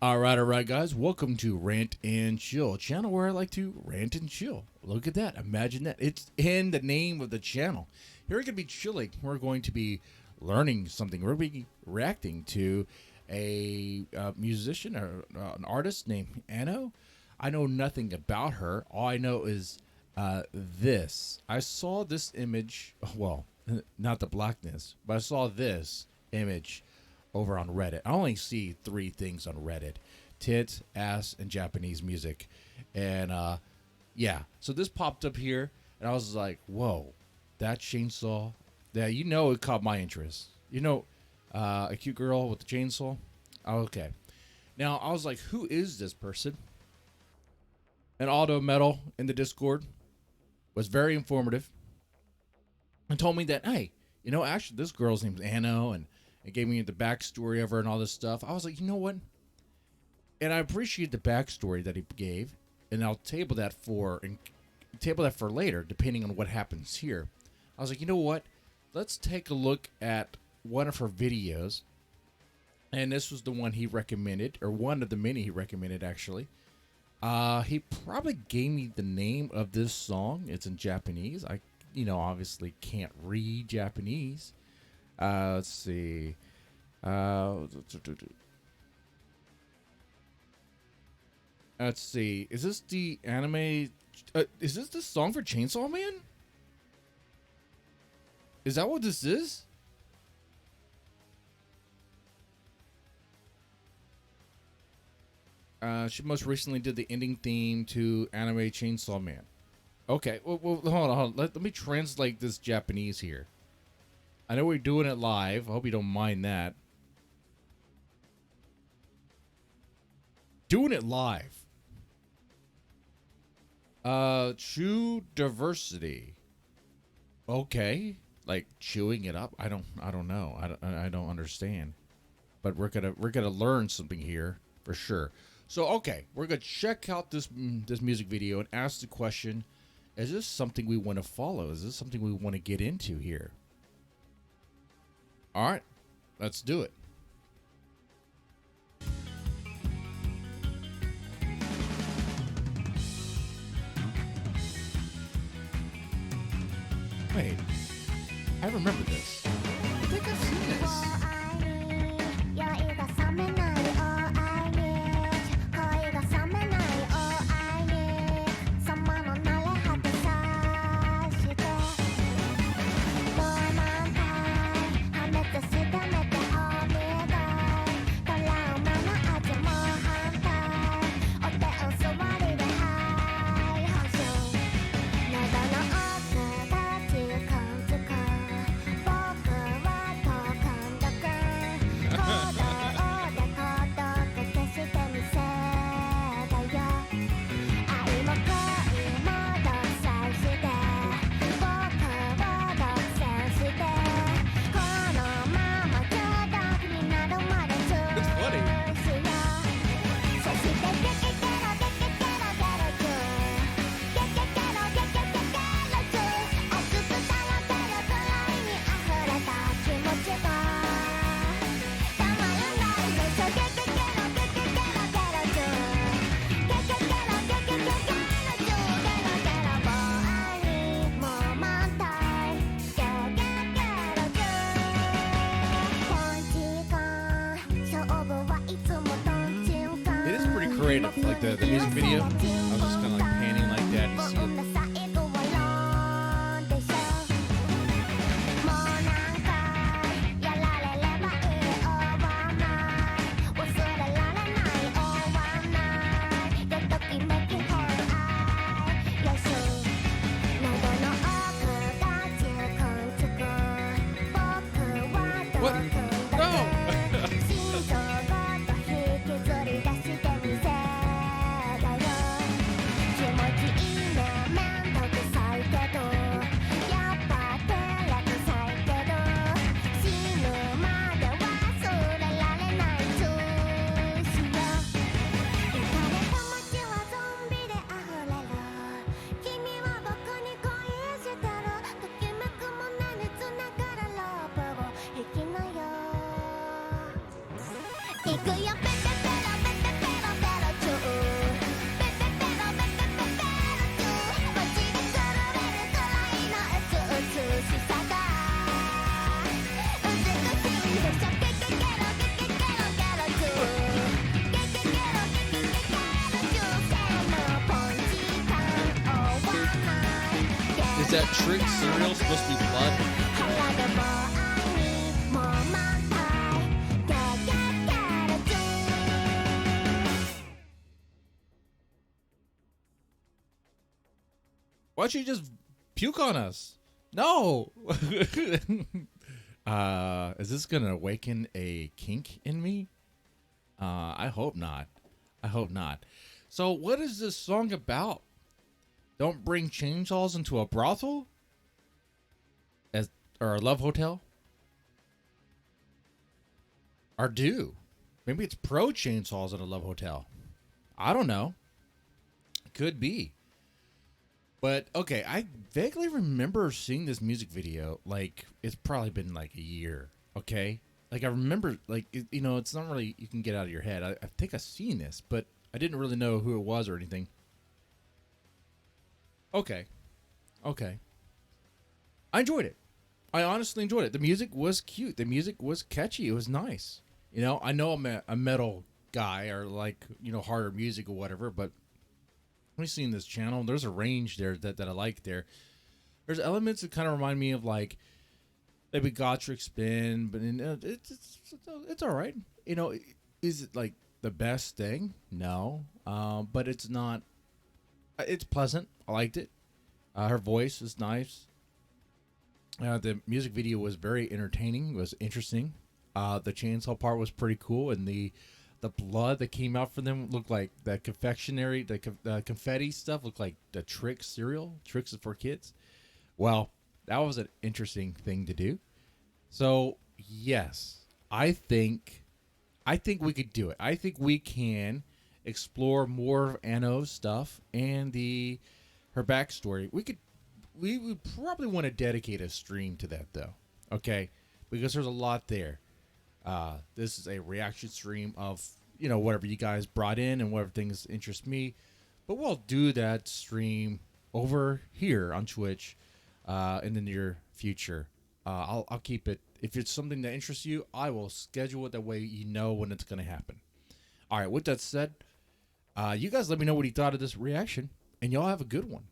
All right, guys. Welcome to Rant and Chill, a channel where I like to rant and chill. Look at that. Imagine that. It's in the name of the channel. Here we're going to be chilling. We're going to be learning something. We're going to be reacting to a musician or an artist named Anno. I know nothing about her. All I know is this. I saw this image. Well, not the blackness, but I saw this image over on Reddit. I only see three things on Reddit: tits, ass, and Japanese music. And yeah, so this popped up here, and I was like, whoa, that chainsaw. Yeah, you know, it caught my interest. You know, a cute girl with the chainsaw. Okay. Now, I was like, who is this person? And Auto Metal in the Discord was very informative and told me that, hey, you know, actually, this girl's name's Anno, and it gave me the backstory of her and all this stuff. I was like, you know what? And I appreciate the backstory that he gave, and I'll table that for later, depending on what happens here. I was like, you know what? Let's take a look at one of her videos, and this was the one he recommended, or one of the many he recommended, actually. He probably gave me the name of this song. It's in Japanese. I, obviously can't read Japanese. Let's see. Let's see. Is this the anime? Is this the song for Chainsaw Man? Is that what this is? She most recently did the ending theme to anime Chainsaw Man. Okay, well hold on. Let me translate this Japanese here. I know we're doing it live. I hope you don't mind that. Doing it live. Chew diversity. Okay, like chewing it up. I don't know. I don't understand. But we're gonna learn something here for sure. So okay, we're gonna check out this music video and ask the question: is this something we want to follow? Is this something we want to get into here? All right, let's do it. Wait, I remember this. I think I've seen this. Creative, like the music video. I was just kind of like panning like that. You see it. What? No! trick cereal supposed to be blood? Why'd you just puke on us? No. Is this gonna awaken a kink in me? I hope not. I hope not. So, what is this song about? Don't bring chainsaws into a brothel, or a love hotel, or do? Maybe it's pro chainsaws at a love hotel. I don't know. Could be. But okay, I vaguely remember seeing this music video. Like, it's probably been like a year. Okay, like I remember, like it's not really you can get out of your head. I think I've seen this, but I didn't really know who it was or anything. Okay, okay, I enjoyed it. I honestly enjoyed it. The music was cute. The music was catchy. It was nice. I know I'm a metal guy or like harder music or whatever, but I've seen this channel. There's a range there that I like there. There's elements that kind of remind me of like maybe Gotrek Spin, but it's all right. Is it like the best thing? No, but it's not. It's pleasant. I liked it. Her voice is nice. The music video was very entertaining. It was interesting. The chainsaw part was pretty cool, and the blood that came out from them looked like the confectionery, the confetti stuff looked like the Trix cereal. Trix is for kids. Well, that was an interesting thing to do. So yes, I think we could do it. I think we can explore more of Anno's stuff and her backstory. We would probably want to dedicate a stream to that though. Okay, because there's a lot there. This is a reaction stream of whatever you guys brought in and whatever things interest me, but we'll do that stream over here on Twitch in the near future. I'll keep it. If it's something that interests you, I will schedule it that way you know when it's going to happen. All right, with that said, you guys let me know what you thought of this reaction, and y'all have a good one.